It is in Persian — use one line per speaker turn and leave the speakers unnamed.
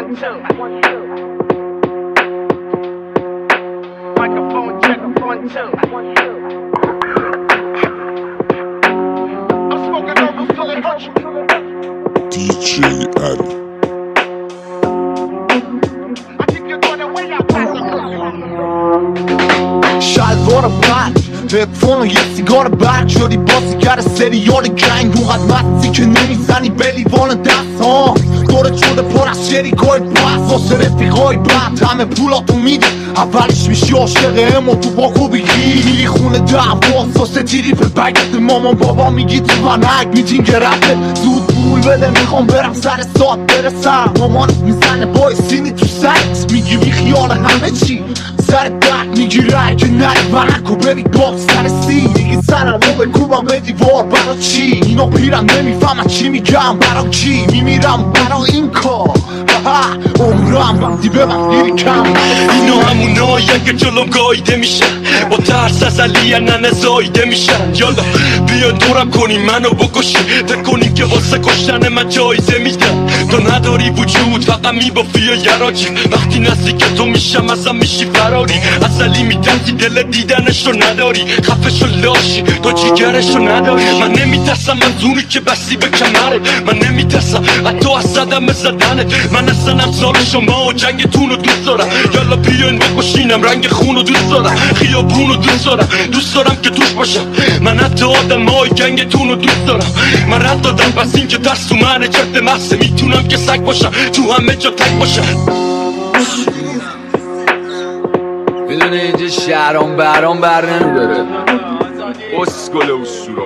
Microphone check, 1, 2. I'm smoking over Philly Hutch.
DJ Ali.
I think you're going away now,
شلوار بند تلفن و یه سیگار برگ شدی بازیگر سریال گنگ اونقدر مستی که نمیزنی به لیوان دست ها دورت شده پر از شریکای بس واسه رفیقای بند همه پولاتو میدی اولش میشی عاشق امو تو باکو بگی میری خونه دعواست واسه تریپ بگت مامان بابا میگی تو ونک میتینگ رفته زود پول بده میخوام برم سر ساعت برسم مامانت میزنه بای سینی تو سرت میگی بی خیال همه چی سر درد میگیره که نری ونک و بری باک سر سی میگی سرم رو بکوبم به دیوار برا چی اینا پیرن نمیفهمن چی میگم برا کی میمیرم برا این کار عمرم وقتی به من دیری کم
اینا همونایی که جلوم گاییده میشن با ترس از علی ننه زایده میشن یالا بیا دورم کنی منو بکشی فکر کنی که واسه کشتن من جایزه میدن تو نداری وجود فقط میبافی و یراجی وقتی نزدیک تو میشم ازم میشی فراری از علی میترسی دل دیدنشو نداری خفشو لاشی تو جیگرشو نداری من نمیترسم از اونی که بستی به کمره من نمیترسم از تو از زدم زدنت من اصلا امثال شما و جنگتونو دوست دارم یالا بیاین بکشینم رنگ خونو دوست دارم خیابونو دوست دارم که توش باشم من حتی آدم های گنگتونو دوست دارم من رد دادم پس این که دست تو منه چرت محصه میتونم که سگ باشم تو همه جا تک باشم
میدونه اینجا شهرام برام بر نمیداره اسکل اسطورا